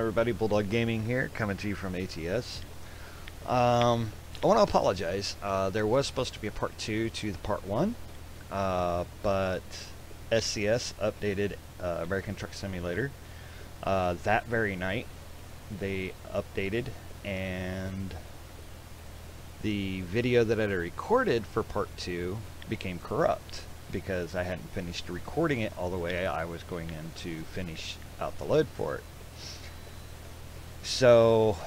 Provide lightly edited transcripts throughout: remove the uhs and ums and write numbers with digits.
everybody? Bulldog Gaming here, coming to you from ATS. I want to apologize. There was supposed to be a part 2 to the part 1, but SCS updated American Truck Simulator that very night. They updated, and the video that I had recorded for part 2 became corrupt because I hadn't finished recording it all the way I was going in to finish out the load for it. So,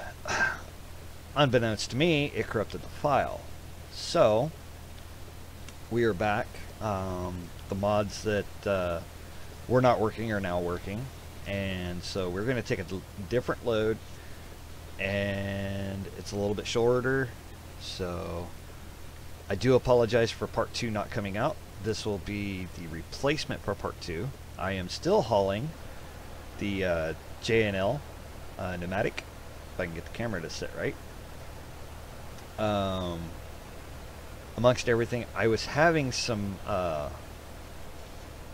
unbeknownst to me, it corrupted the file. So, we are back. The mods that were not working are now working. And so we're going to take a different load, and it's a little bit shorter. So, I do apologize for part 2 not coming out. This will be the replacement for part 2. I am still hauling the J&L pneumatic, if I can get the camera to sit right. Amongst everything, I was having some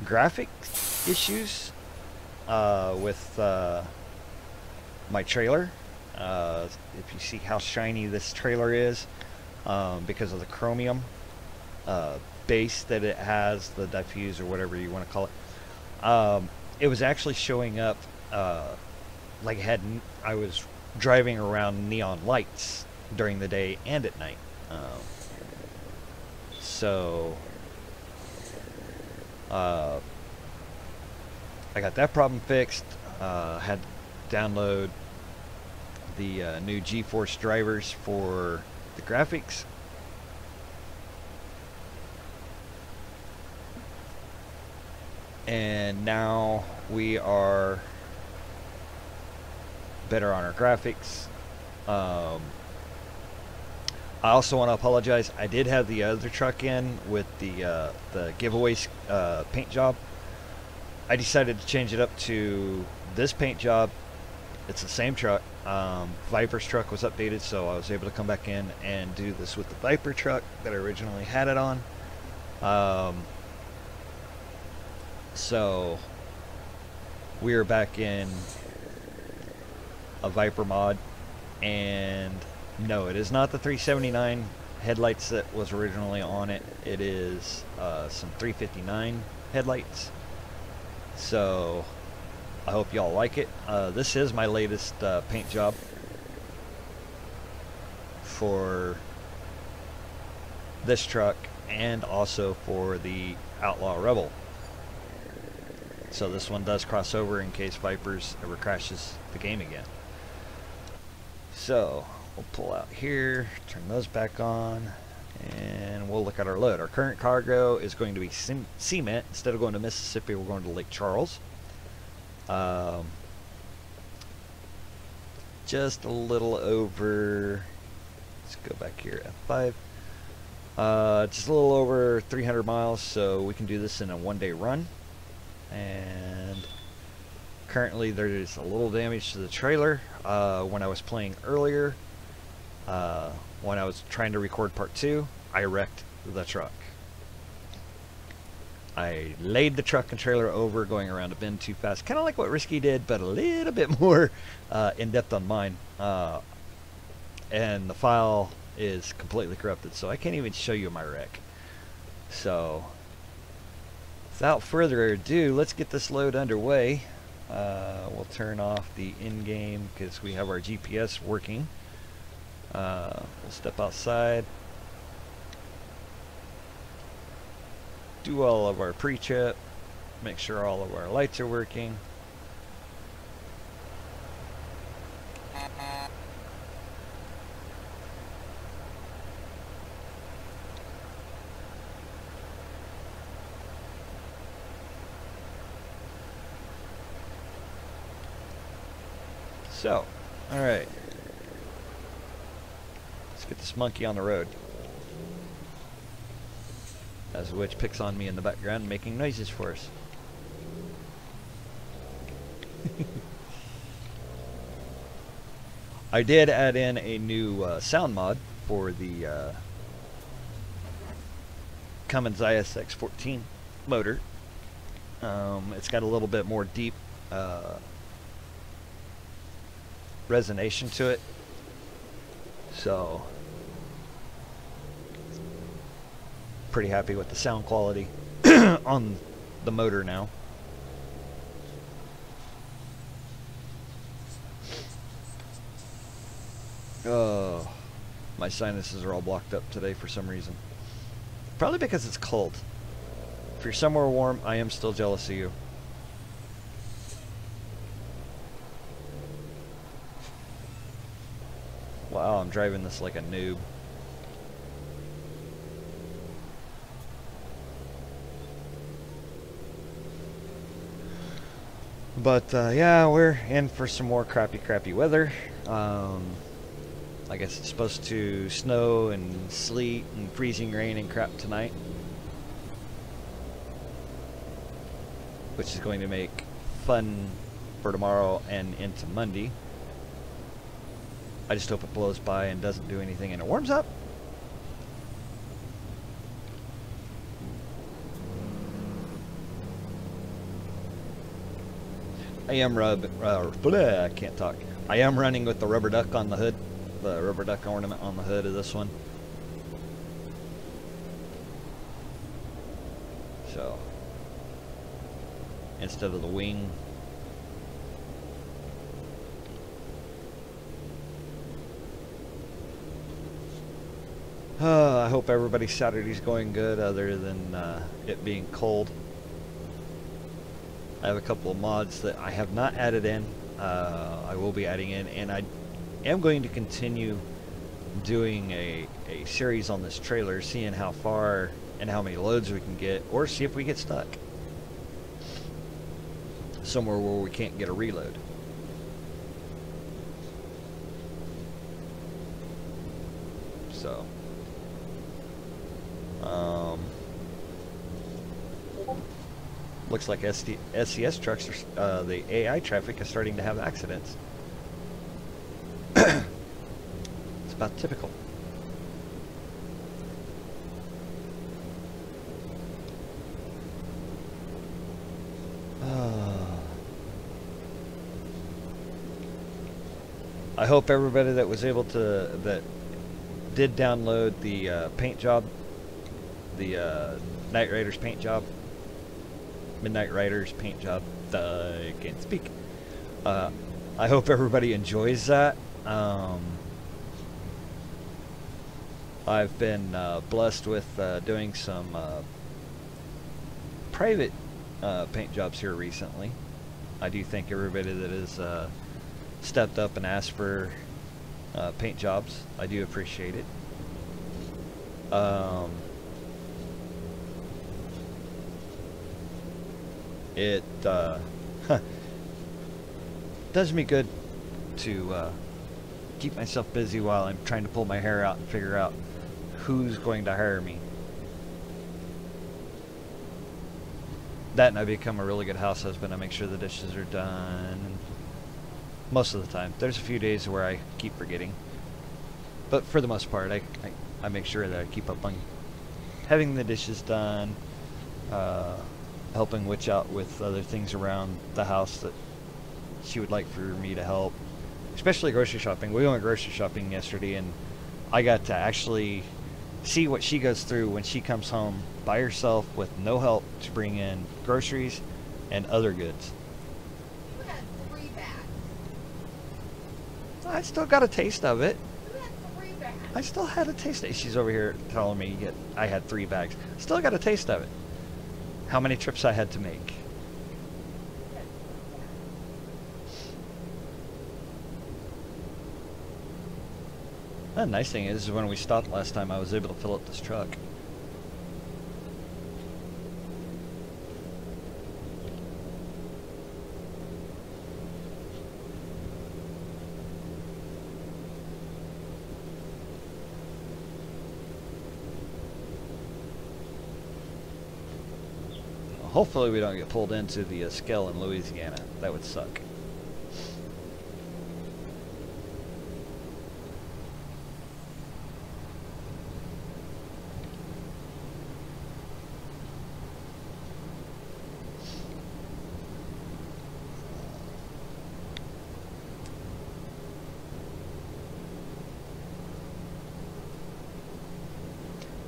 graphic issues with my trailer. If you see how shiny this trailer is, because of the chromium base that it has, the diffuse or whatever you want to call it, it was actually showing up like I was driving around neon lights during the day and at night. So I got that problem fixed. Had to download the new GeForce drivers for the graphics. And now we are better on our graphics. I also want to apologize. I did have the other truck in with the giveaways paint job. I decided to change it up to this paint job. It's the same truck. Viper's truck was updated, so I was able to come back in and do this with the Viper truck that I originally had it on. So we are back in a Viper mod, and no, it is not the 379 headlights that was originally on it. It is some 359 headlights. So I hope y'all like it. This is my latest paint job for this truck and also for the Outlaw Rebel. So this one does cross over in case Vipers ever crashes the game again. So we'll pull out here, turn those back on, and we'll look at our load. Our current cargo is going to be cement. Instead of going to Mississippi, we're going to Lake Charles. Just a little over, let's go back here, F5. Just a little over 300 miles, so we can do this in a one-day run. And currently there's a little damage to the trailer. When I was playing earlier, when I was trying to record part 2, I wrecked the truck. I laid the truck and trailer over going around a bend too fast, kind of like what Risky did, but a little bit more in depth on mine. And the file is completely corrupted, so I can't even show you my wreck. So without further ado, let's get this load underway. We'll turn off the in-game because we have our GPS working. We'll step outside, do all of our pre-trip, make sure all of our lights are working. So, alright, let's get this monkey on the road. As a witch picks on me in the background, making noises for us. I did add in a new sound mod for the Cummins ISX14 motor. It's got a little bit more deep resonation to it. So, pretty happy with the sound quality on the motor now. Oh, my sinuses are all blocked up today for some reason. Probably because it's cold. If you're somewhere warm, I am still jealous of you. Wow, I'm driving this like a noob. But yeah, we're in for some more crappy weather. I guess it's supposed to snow and sleet and freezing rain and crap tonight, which is going to make fun for tomorrow and into Monday. I just hope it blows by and doesn't do anything and it warms up. I am I can't talk. I am running with the rubber duck on the hood, the rubber duck ornament on the hood of this one. So instead of the wing. I hope everybody's Saturday's going good, other than it being cold. I have a couple of mods that I have not added in. I will be adding in, and I am going to continue doing a series on this trailer, seeing how far and how many loads we can get, or see if we get stuck somewhere where we can't get a reload. So looks like SCS trucks are, the AI traffic is starting to have accidents. It's about typical. I hope everybody that was able to, that did download the paint job, the Night Raiders paint job, Midnight Riders paint job, I can't speak. I hope everybody enjoys that. I've been blessed with doing some private paint jobs here recently. I do thank everybody that has stepped up and asked for paint jobs. I do appreciate it. It does me good to keep myself busy while I'm trying to pull my hair out and figure out who's going to hire me. That, and I become a really good house husband. I make sure the dishes are done most of the time. There's a few days where I keep forgetting, but for the most part I make sure that I keep up on having the dishes done, helping Witch out with other things around the house that she would like for me to help, especially grocery shopping. We went grocery shopping yesterday, and I got to actually see what she goes through when she comes home by herself with no help to bring in groceries and other goods. You had 3 bags. I still got a taste of it. You had 3 bags. I still had a taste of it. She's over here telling me I had 3 bags. Still got a taste of it. How many trips I had to make. The nice thing is when we stopped last time, I was able to fill up this truck. Hopefully we don't get pulled into the scale in Louisiana. That would suck.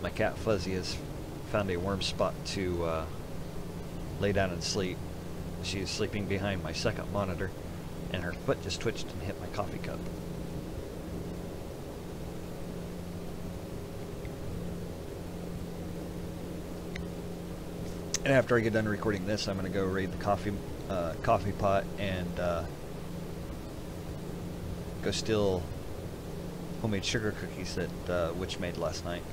My cat Fuzzy has found a warm spot to lay down and sleep. She is sleeping behind my second monitor, and her foot just twitched and hit my coffee cup. And after I get done recording this, I'm going to go raid the coffee pot and go steal homemade sugar cookies that Witch made last night.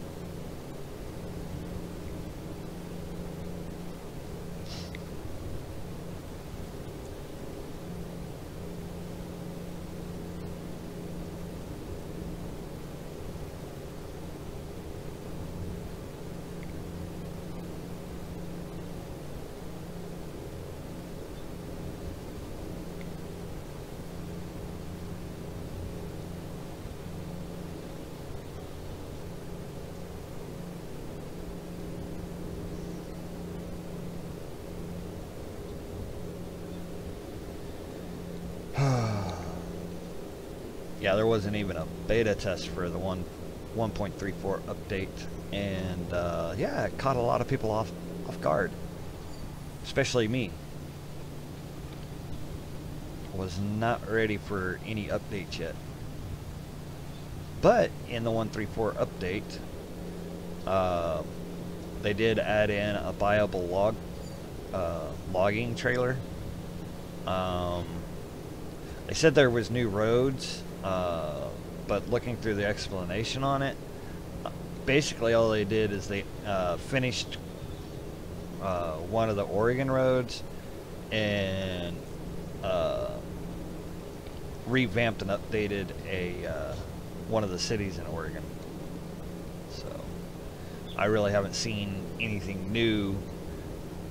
Yeah, there wasn't even a beta test for the 1.34 update, and yeah, it caught a lot of people off guard, especially me. Was not ready for any updates yet. But in the 1.34 update, they did add in a viable logging trailer. They said there was new roads, but looking through the explanation on it, basically all they did is they finished one of the Oregon roads and revamped and updated one of the cities in Oregon. So I really haven't seen anything new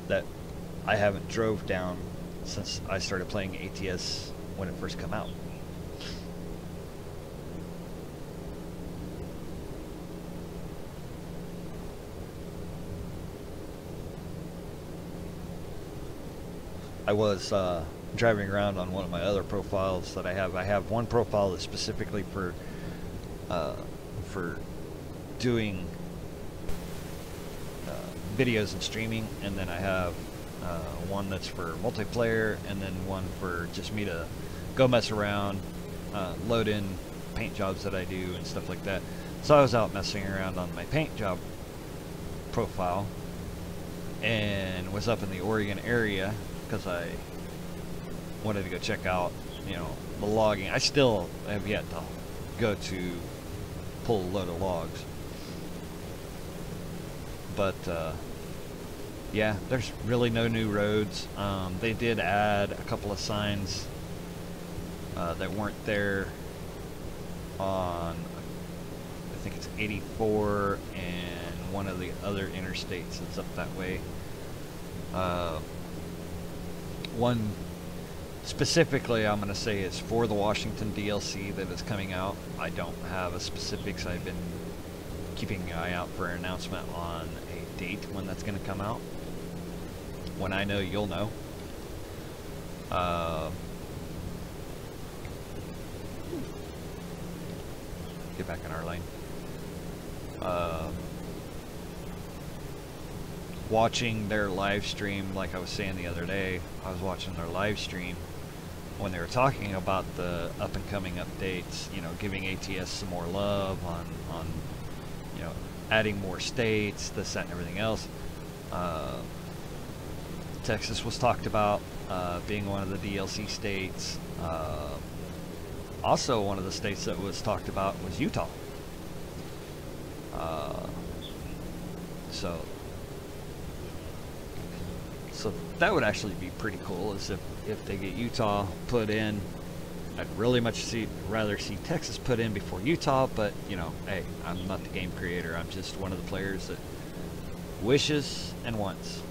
that I haven't drove down since I started playing ATS when it first came out. I was driving around on one of my other profiles that I have. I have one profile that's specifically for doing videos and streaming, and then I have one that's for multiplayer, and then one for just me to go mess around, load in paint jobs that I do and stuff like that. So I was out messing around on my paint job profile and was up in the Oregon area because I wanted to go check out, you know, the logging. I still have yet to go to pull a load of logs, but yeah, there's really no new roads. They did add a couple of signs that weren't there on, I think it's 84 and one of the other interstates that's up that way. One specifically I'm going to say is for the Washington DLC that is coming out. I don't have a specifics. I've been keeping an eye out for an announcement on a date when that's going to come out. When I know, you'll know. Get back in our lane. Watching their live stream, like I was saying the other day, I was watching their live stream when they were talking about the up and coming updates, you know, giving ATS some more love on you know, adding more states, this, that, and everything else. Texas was talked about being one of the DLC states. Also, one of the states that was talked about was Utah. So that would actually be pretty cool, is if they get Utah put in. I'd really much rather see Texas put in before Utah, but you know, hey, I'm not the game creator. I'm just one of the players that wishes and wants.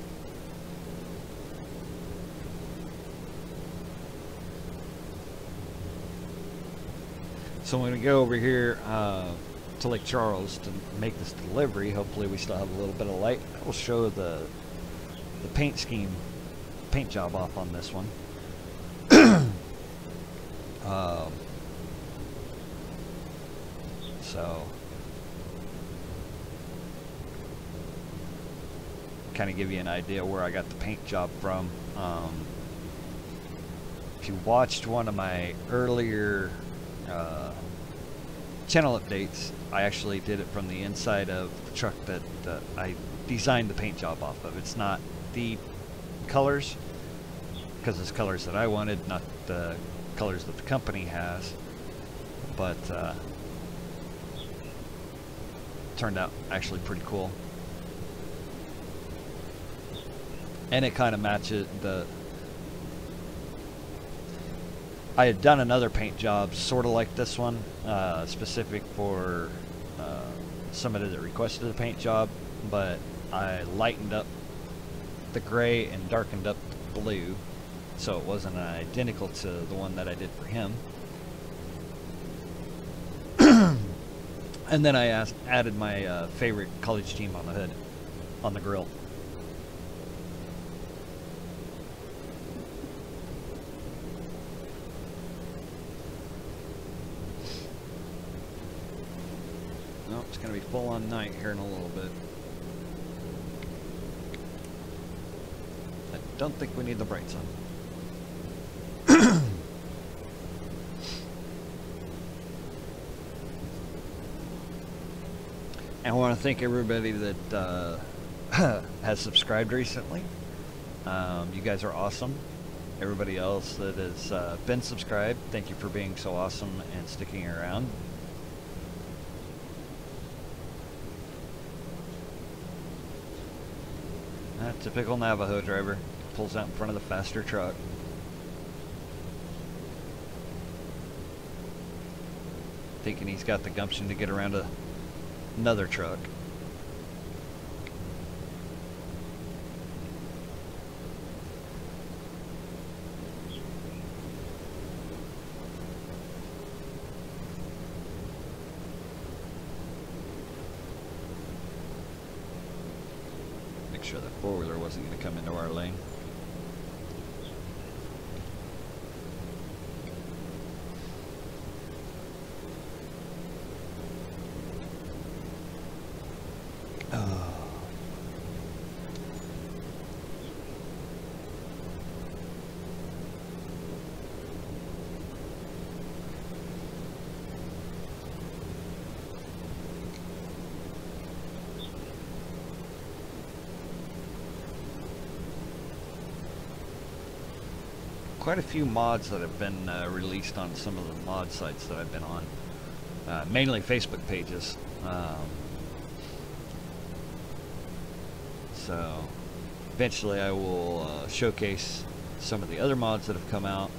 So when we go over here to Lake Charles to make this delivery, hopefully we still have a little bit of light. I will show the paint scheme, paint job off on this one. So kind of give you an idea where I got the paint job from. If you watched one of my earlier channel updates, I actually did it from the inside of the truck that I designed the paint job off of. It's not the colors, because it's colors that I wanted, not the colors that the company has, but turned out actually pretty cool. And it kind of matches the... I had done another paint job sort of like this one, specific for somebody that requested a paint job, but I lightened up the gray and darkened up the blue, so it wasn't identical to the one that I did for him. And then I added my favorite college team on the hood, on the grill. No, it's going to be full on night here in a little bit. I don't think we need the brights on. And I want to thank everybody that has subscribed recently. You guys are awesome. Everybody else that has been subscribed, thank you for being so awesome and sticking around. Typical Navajo driver, pulls out in front of the faster truck. Thinking he's got the gumption to get around another truck. Make sure the four-wheeler wasn't going to come into our lane. Quite a few mods that have been released on some of the mod sites that I've been on, mainly Facebook pages. So eventually I will showcase some of the other mods that have come out.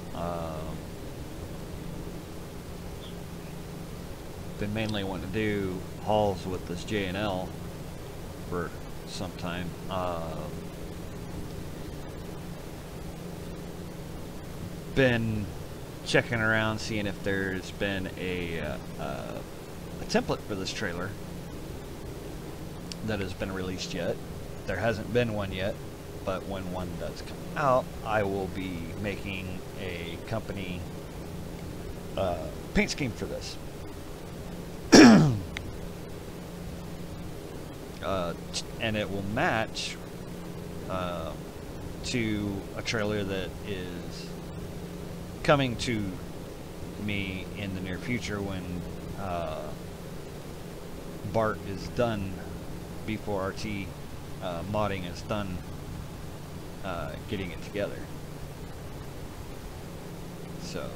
Been mainly wanting to do hauls with this J&L for some time. Been checking around, seeing if there's been a template for this trailer that has been released yet. There hasn't been one yet, but when one does come out, I will be making a company paint scheme for this. And it will match to a trailer that is coming to me in the near future when Bart is done, before RT modding is done getting it together. So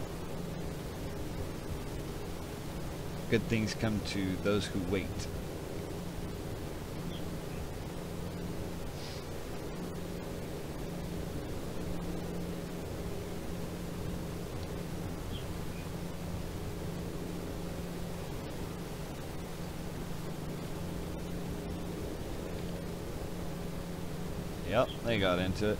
good things come to those who wait. Yep, they got into it.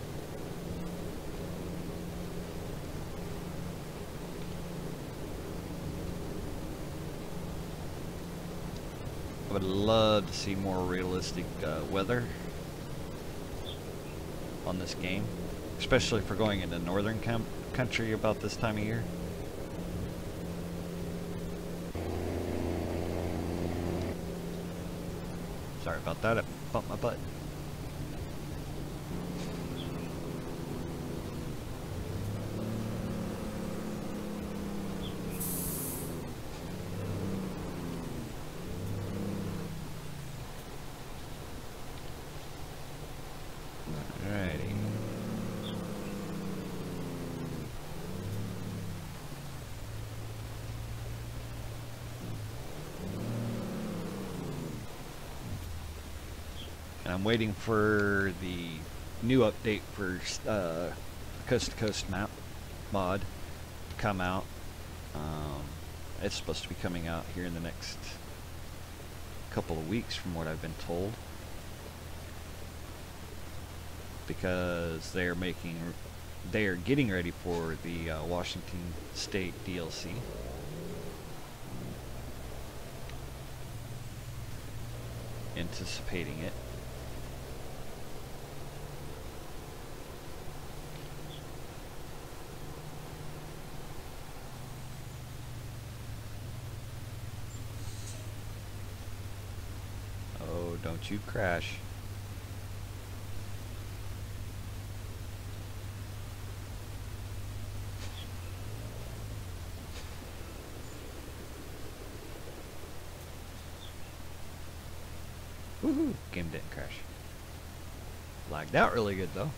I would love to see more realistic weather on this game, especially for going into northern country about this time of year. Sorry about that, I bumped my butt. I'm waiting for the new update for Coast to Coast map mod to come out. It's supposed to be coming out here in the next couple of weeks from what I've been told, because they are getting ready for the Washington State DLC. Anticipating it. Oh, don't you crash. Woohoo! Game didn't crash. Lagged out really good though.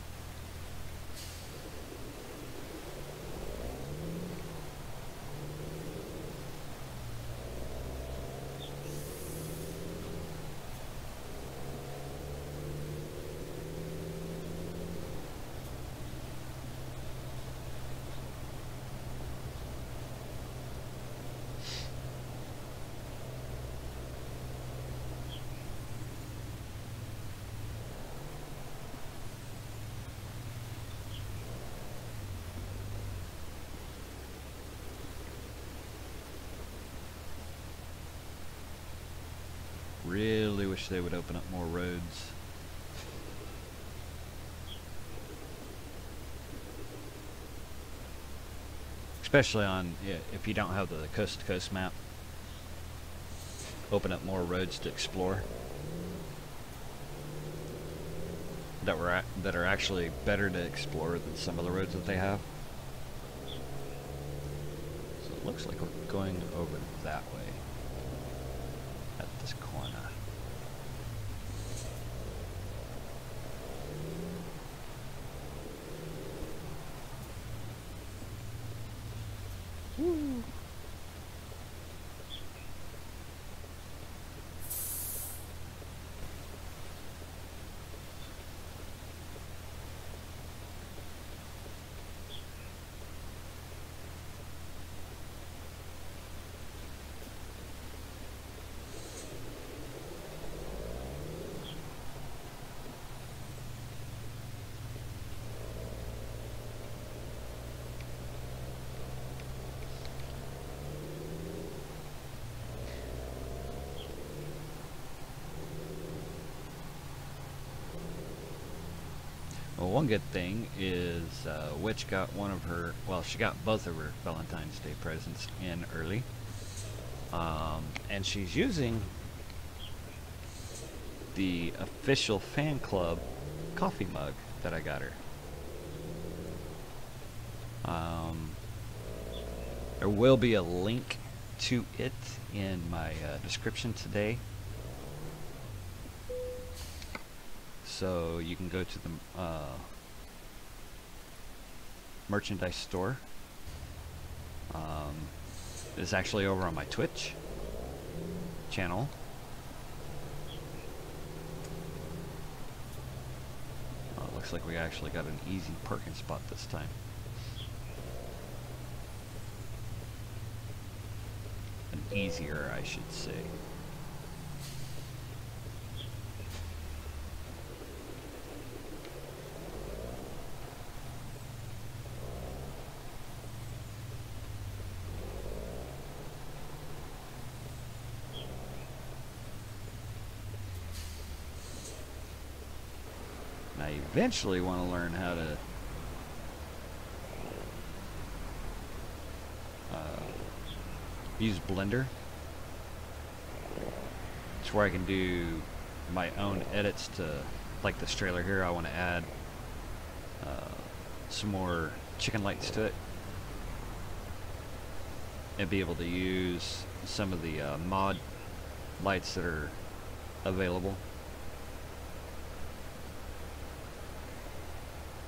Really wish they would open up more roads. Especially on, if you don't have the coast to coast map. Open up more roads to explore. That are actually better to explore than some of the roads that they have. So it looks like we're going over that way. At this corner. Woo. Well, one good thing is Witch got one of her, well, she got both of her Valentine's Day presents in early. And she's using the official fan club coffee mug that I got her. There will be a link to it in my description today. So you can go to the merchandise store. It's actually over on my Twitch channel. It looks like we actually got an easy parking spot this time. An easier, I should say. I eventually want to learn how to use Blender. It's where I can do my own edits to, like this trailer here. I want to add some more chicken lights to it and be able to use some of the mod lights that are available.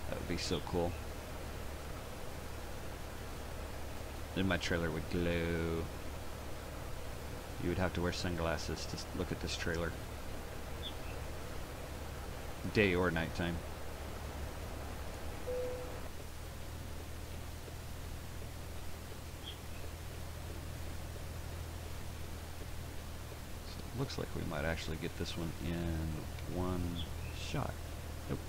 That would be so cool. Then my trailer would glow. You would have to wear sunglasses to look at this trailer. day or nighttime. So it looks like we might actually get this one in one shot. Nope.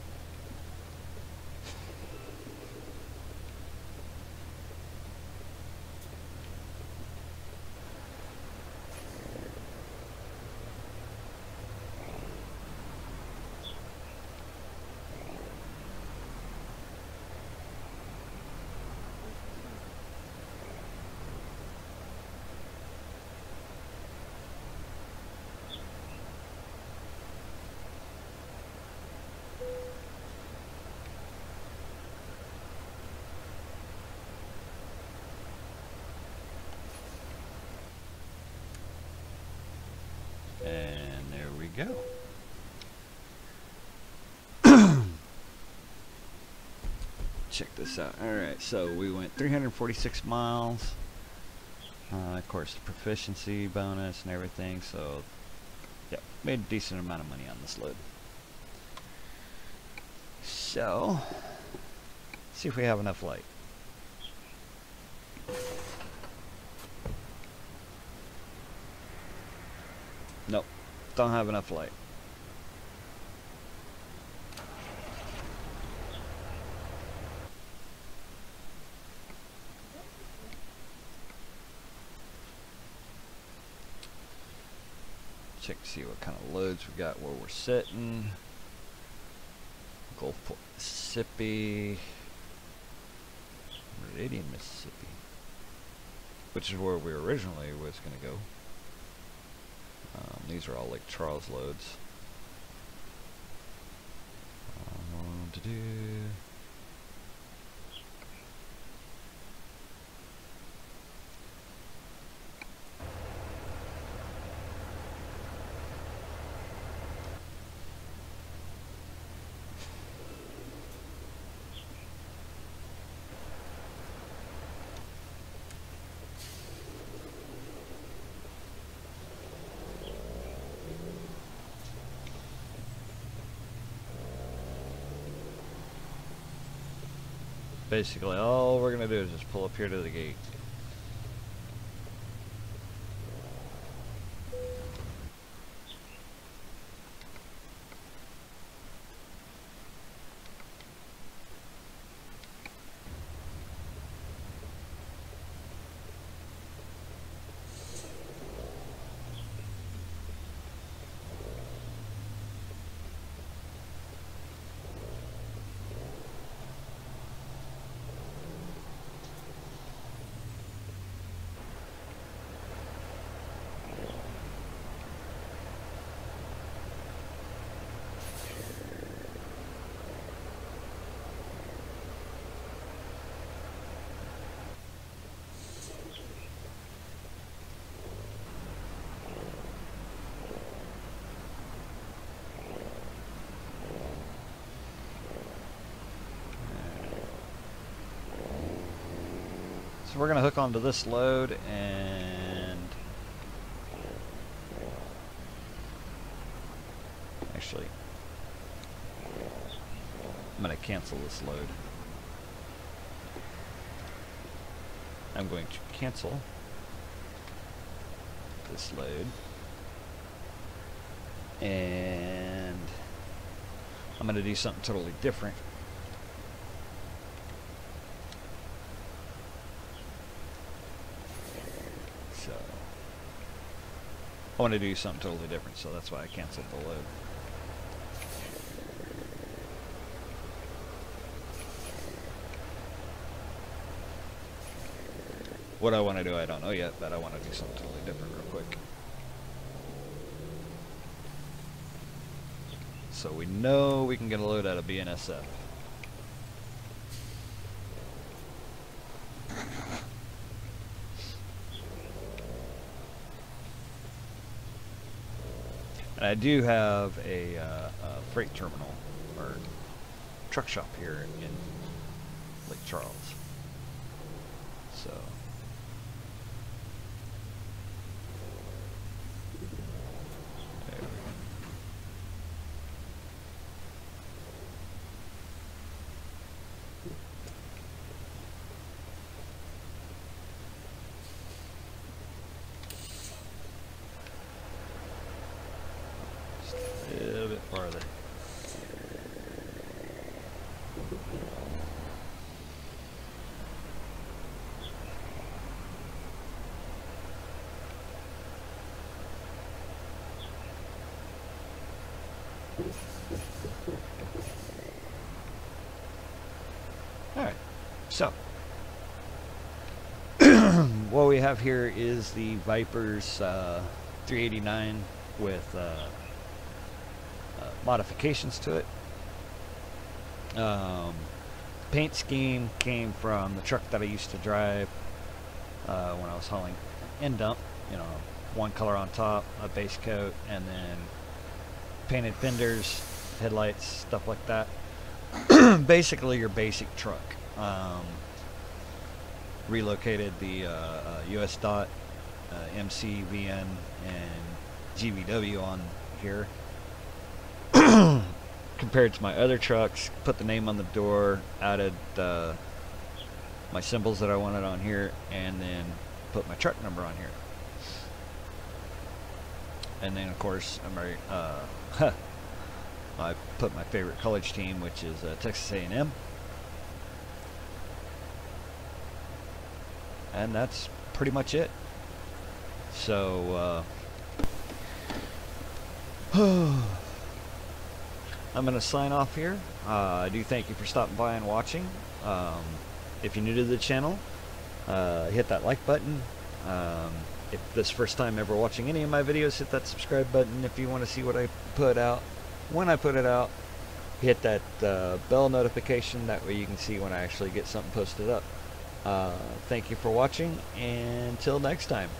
And there we go. Check this out. Alright, so we went 346 miles. Of course, the proficiency bonus and everything. So, yeah, made a decent amount of money on this load. So, see if we have enough light. Nope, don't have enough light. Check to see what kind of loads we got where we're sitting. Gulfport, Mississippi. Meridian, Mississippi. Which is where we originally was going to go. These are all Lake Charles loads. Basically, all we're going to do is just pull up here to the gate. So we're going to hook onto this load and actually I'm going to cancel this load. I'm going to cancel this load and I'm going to do something totally different. So I want to do something totally different, so that's why I canceled the load. What I want to do, I don't know yet, but I want to do something totally different real quick. So we know we can get a load out of BNSF. And I do have a freight terminal or truck shop here in Lake Charles. So there we go. Or are they? Alright, so what we have here is the Viper's 389 with modifications to it. Paint scheme came from the truck that I used to drive when I was hauling end dump. You know, one color on top, a base coat, and then painted fenders, headlights, stuff like that. Basically your basic truck. Relocated the US dot, MC, VN, and GVW on here. Compared to my other trucks, put the name on the door, added my symbols that I wanted on here, and then put my truck number on here. And then of course I put my favorite college team, which is Texas A&M. And that's pretty much it. So I'm going to sign off here. I do thank you for stopping by and watching. If you're new to the channel, hit that like button. If this is the first time ever watching any of my videos, hit that subscribe button. If you want to see what I put out, when I put it out, hit that bell notification. That way you can see when I actually get something posted up. Thank you for watching, and until next time.